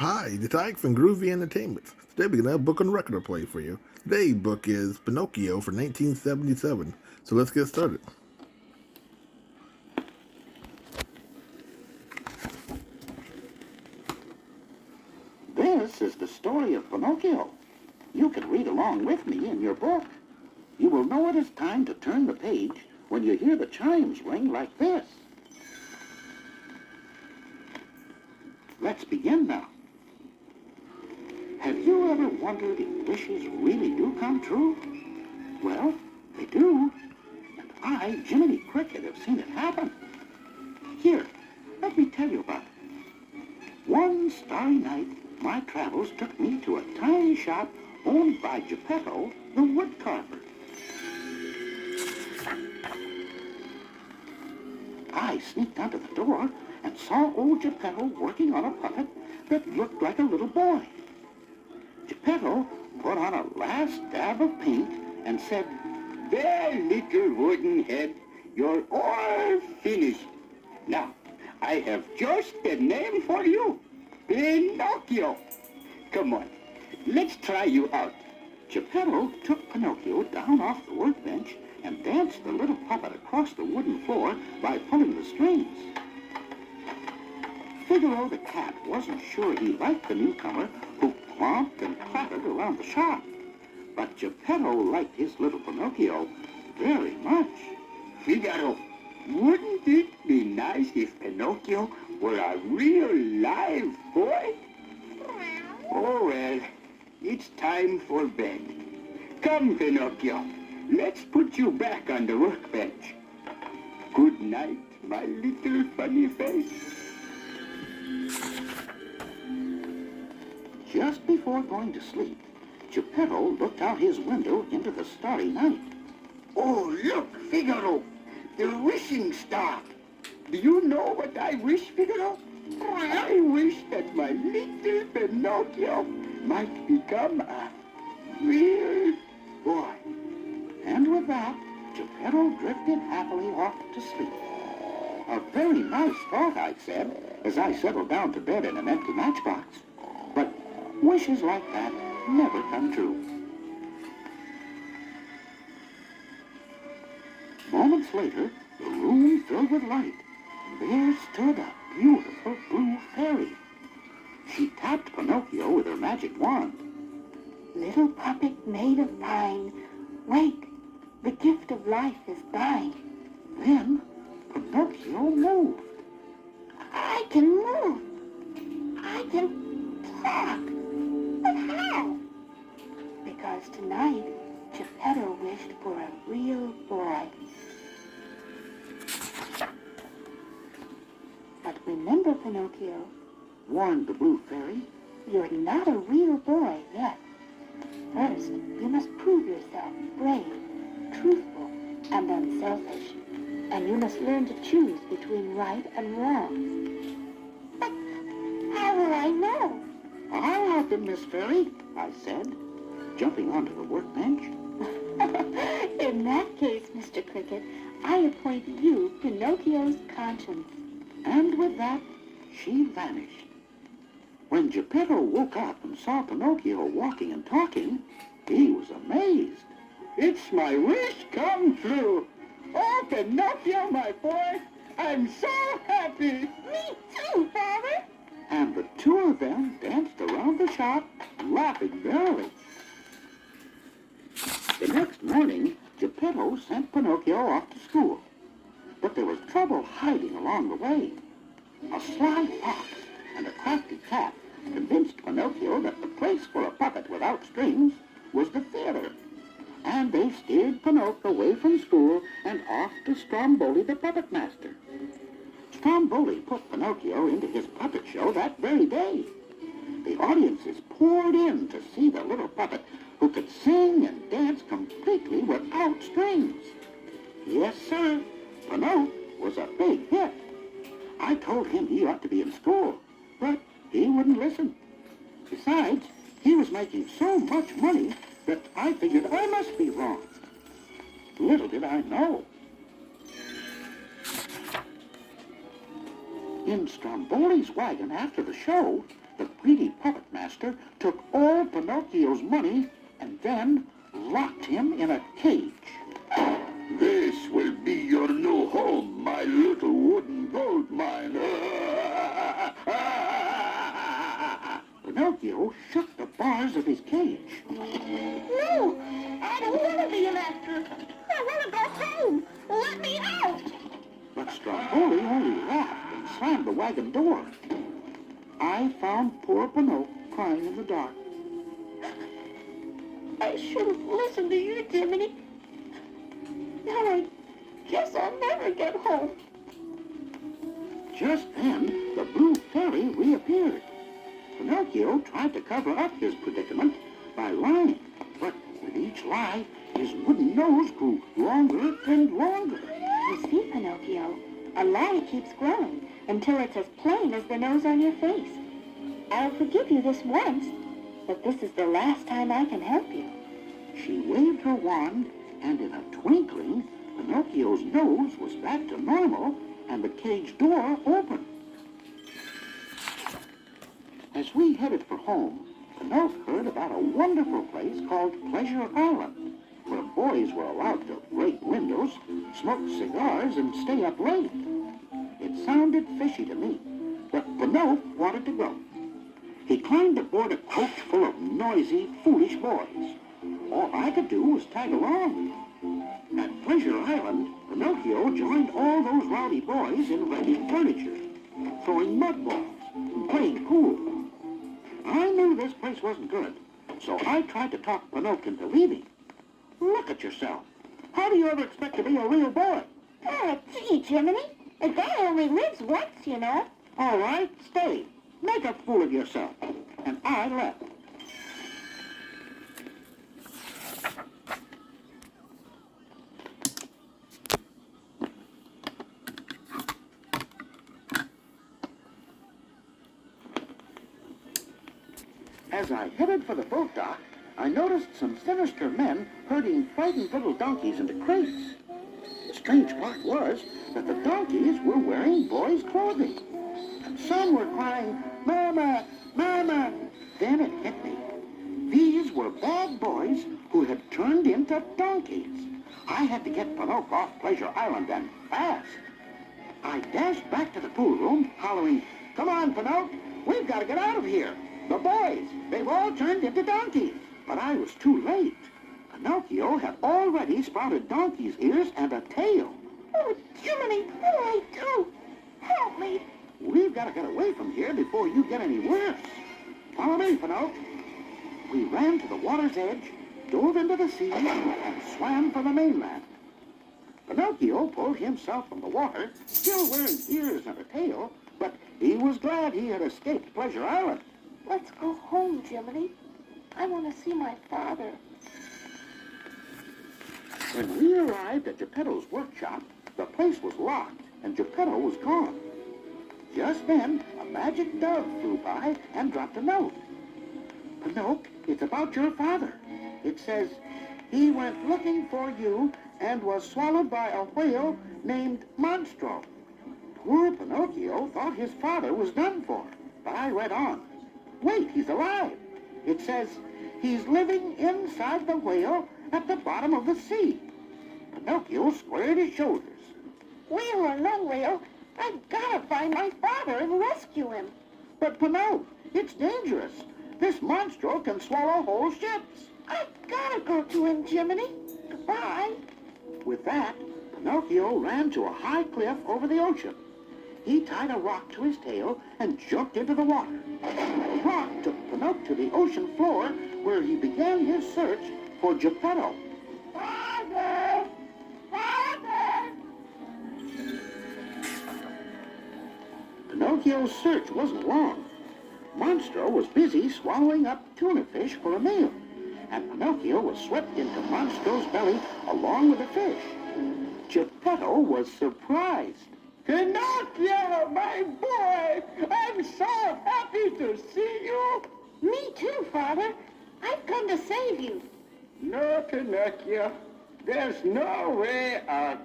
Hi, it's Ike from Groovy Entertainment. Today we're gonna have a book on record to play for you. Today's book is Pinocchio for 1977. So let's get started. This is the story of Pinocchio. You can read along with me in your book. You will know it is time to turn the page when you hear the chimes ring like this. Let's begin now. Have you ever wondered if wishes really do come true? Well, they do. And I, Jiminy Cricket, have seen it happen. Here, let me tell you about it. One starry night, my travels took me to a tiny shop owned by Geppetto, the woodcarver. I sneaked under the door and saw old Geppetto working on a puppet that looked like a little boy. Geppetto put on a last dab of paint and said, "There, little wooden head, you're all finished. Now, I have just the name for you, Pinocchio. Come on, let's try you out." Geppetto took Pinocchio down off the workbench and danced the little puppet across the wooden floor by pulling the strings. Figaro the cat wasn't sure he liked the newcomer who plomped and clattered around the shop. But Geppetto liked his little Pinocchio very much. "Figaro, wouldn't it be nice if Pinocchio were a real live boy?" "Oh, well, it's time for bed. Come, Pinocchio, let's put you back on the workbench. Good night, my little funny face." Just before going to sleep, Geppetto looked out his window into the starry night. "Oh, look, Figaro, the wishing star. Do you know what I wish, Figaro? I wish that my little Pinocchio might become a real boy." And with that, Geppetto drifted happily off to sleep. "A very nice thought," I said, as I settled down to bed in an empty matchbox. But wishes like that never come true. Moments later, the room filled with light, and there stood a beautiful blue fairy. She tapped Pinocchio with her magic wand. "Little puppet made of pine, wake, the gift of life is thine." Then Pinocchio moved. I can move. I can talk. But how? Because tonight, Geppetto wished for a real boy. But remember, Pinocchio, warned the blue fairy, you're not a real boy yet. First, you must prove yourself brave, truthful, and unselfish. And you must learn to choose between right and wrong. But how will I know? "I'll help him, Miss Fairy," I said, jumping onto the workbench. In that case, Mr. Cricket, I appoint you Pinocchio's conscience. And with that, she vanished. When Geppetto woke up and saw Pinocchio walking and talking, he was amazed. "It's my wish come true. Oh, Pinocchio, my boy, I'm so happy." Me too, Father. And the two of them danced around the shop, laughing merrily. The next morning, Geppetto sent Pinocchio off to school. But there was trouble hiding along the way. A sly fox and a crafty cat convinced Pinocchio that the place for a puppet without strings was the theater. And they steered Pinocchio away from school and off to Stromboli the puppet master. Stromboli put Pinocchio into his puppet show that very day. The audiences poured in to see the little puppet who could sing and dance completely without strings. Yes, sir, Pinocchio was a big hit. I told him he ought to be in school, but he wouldn't listen. Besides, he was making so much money that I figured I must be wrong. Little did I know. In Stromboli's wagon after the show, the greedy puppet master took all Pinocchio's money and then locked him in a cage. This will be your new home, my little wooden gold mine. Pinocchio shook the bars of his cage. No, I don't want to be an actor. I want to go home. Let me out. But Stromboli only laughed and slammed the wagon door. I found poor Pinocchio crying in the dark. I should have listened to you, Jiminy. Now I guess I'll never get home. Just then, the blue fairy reappeared. Pinocchio tried to cover up his predicament by lying, but with each lie, his wooden nose grew longer and longer. You see, Pinocchio, a lie keeps growing until it's as plain as the nose on your face. I'll forgive you this once, but this is the last time I can help you. She waved her wand, and in a twinkling, Pinocchio's nose was back to normal, and the cage door opened. As we headed for home, Pinocchio heard about a wonderful place called Pleasure Island, where boys were allowed to break windows, smoke cigars, and stay up late. It sounded fishy to me, but Pinocchio wanted to go. He climbed aboard a coach full of noisy, foolish boys. All I could do was tag along. At Pleasure Island, Pinocchio joined all those rowdy boys in wrecking furniture, throwing mud balls, and playing pool. I knew this place wasn't good, so I tried to talk Pinocchio into leaving. Look at yourself. How do you ever expect to be a real boy? Oh, gee, Jiminy. A guy only lives once, you know. All right, stay. Make a fool of yourself. And I left. As I headed for the boat dock, I noticed some sinister men herding frightened little donkeys into crates. The strange part was that the donkeys were wearing boys' clothing. And some were crying, "Mama, Mama!" Then it hit me. These were bad boys who had turned into donkeys. I had to get Pinocchio off Pleasure Island and fast. I dashed back to the pool room, hollering, "Come on, Pinocchio, we've got to get out of here. The boys, they've all turned into donkeys." But I was too late. Pinocchio had already sprouted donkey's ears and a tail. Oh, Jiminy, what do I do? Help me. We've got to get away from here before you get any worse. Follow me, Pinocchio. We ran to the water's edge, dove into the sea, and swam for the mainland. Pinocchio pulled himself from the water, still wearing ears and a tail, but he was glad he had escaped Pleasure Island. Let's go home, Jiminy. I want to see my father. When we arrived at Geppetto's workshop, the place was locked and Geppetto was gone. Just then, a magic dove flew by and dropped a note. "Pinocchio, it's about your father. It says, he went looking for you and was swallowed by a whale named Monstro." Poor Pinocchio thought his father was done for, but I read on. "Wait, he's alive. It says, he's living inside the whale at the bottom of the sea." Pinocchio squared his shoulders. Whale or no whale, I've got to find my father and rescue him. "But Pinocchio, it's dangerous. This monstro can swallow whole ships." I've got to go to him, Jiminy. Goodbye. With that, Pinocchio ran to a high cliff over the ocean. He tied a rock to his tail and jumped into the water. The rock took Pinocchio to the ocean floor, where he began his search for Geppetto. Father! Father! Pinocchio's search wasn't long. Monstro was busy swallowing up tuna fish for a meal, and Pinocchio was swept into Monstro's belly along with the fish. Geppetto was surprised. "Pinocchio, my boy! I'm so happy to see you!" Me too, Father. I've come to save you. "No, Pinocchio, there's no way out.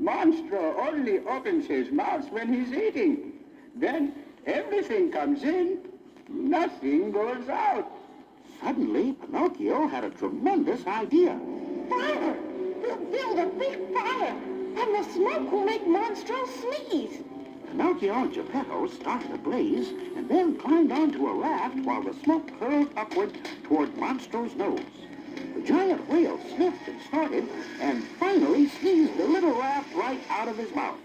Monstro only opens his mouth when he's eating. Then everything comes in. nothing goes out. Suddenly, Pinocchio had a tremendous idea. Fire! We'll build a big fire, and the smoke will make Monstro sneeze. Pinocchio and Geppetto started a blaze and then climbed onto a raft while the smoke curled upward toward Monstro's nose. The giant whale sniffed and snorted and finally sneezed the little raft right out of his mouth.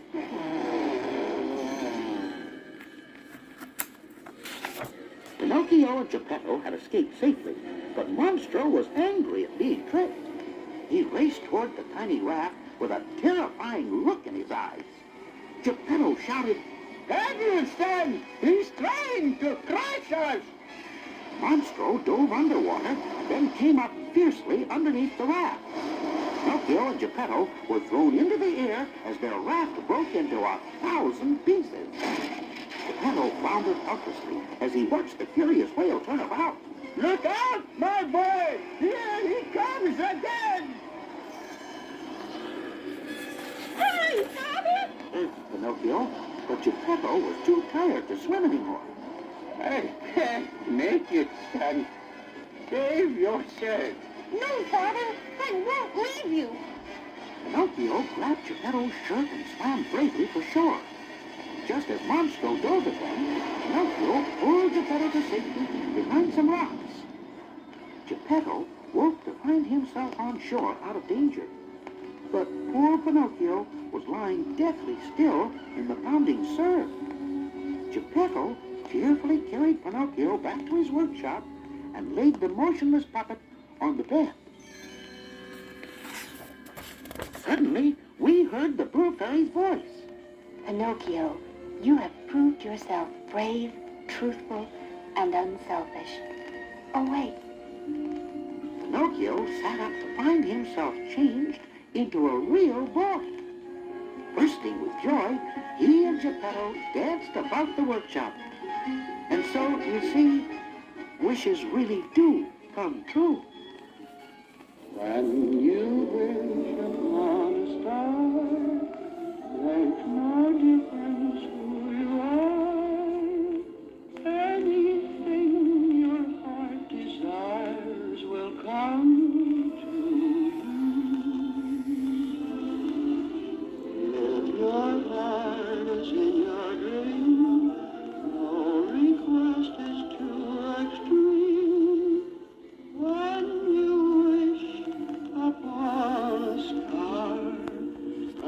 Pinocchio and Geppetto had escaped safely, but Monstro was angry at being tricked. He raced toward the tiny raft with a terrifying look in his eyes. Geppetto shouted, Have you, son? He's trying to crush us. Monstro dove underwater, then came up fiercely underneath the raft. Pinocchio and Geppetto were thrown into the air as their raft broke into 1,000 pieces. Geppetto floundered helplessly as he watched the furious whale turn about. Look out, my boy! Here he comes again! Hurry, Father! Urged Pinocchio, but Geppetto was too tired to swim anymore. I can't make it, son. Save yourself. No, Father, I won't leave you. Pinocchio grabbed Geppetto's shirt and swam bravely for shore. Just as Monstro dove at them, Pinocchio pulled Geppetto to safety behind some rocks. Geppetto woke to find himself on shore out of danger. But poor Pinocchio was lying deathly still in the pounding surf. Geppetto cheerfully carried Pinocchio back to his workshop and laid the motionless puppet on the bed. Suddenly, we heard the Blue Fairy's voice. Pinocchio, you have proved yourself brave, truthful, and unselfish. Oh, wait. Pinocchio sat up to find himself changed into a real boy. Bursting with joy, he and Geppetto danced about the workshop. And so, you see, wishes really do come true. When you wish upon a star, there's no difference who you are. Anything your heart desires will come to you. If your heart is in your dream, no request is too extreme. When you wish upon a star,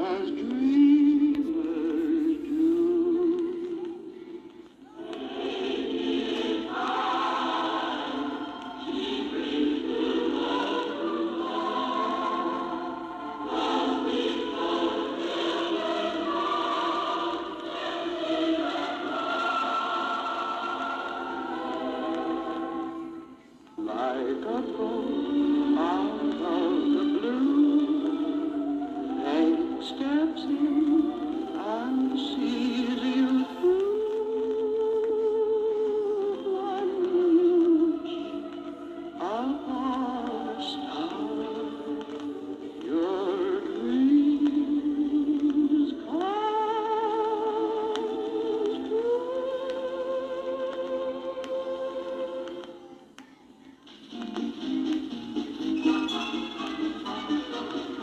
as dreamers do. Like a boat out of the blue, fate steps in and sees you through. When you wish upon a star, your dreams come true.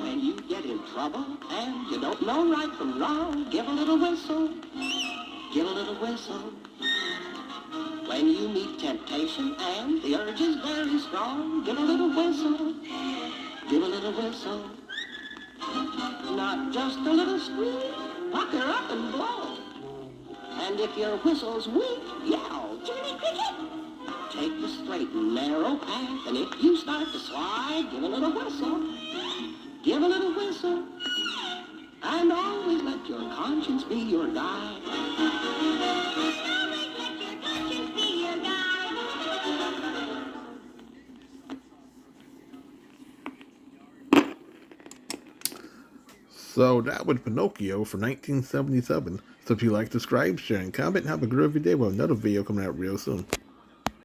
When you get in trouble and you don't know right from wrong, give a little whistle, give a little whistle. When you meet temptation and the urge is very strong, give a little whistle, give a little whistle. Not just a little squeak, pucker up and blow. And if your whistle's weak, yell, Jiminy Cricket. Take the straight and narrow path, and if you start to slide, give a little whistle. Give a little whistle. And always let your conscience be your guide. Always let your conscience be your guide. So that was Pinocchio for 1977. So if you like, subscribe, share, and comment, and have a groovy day with another video coming out real soon.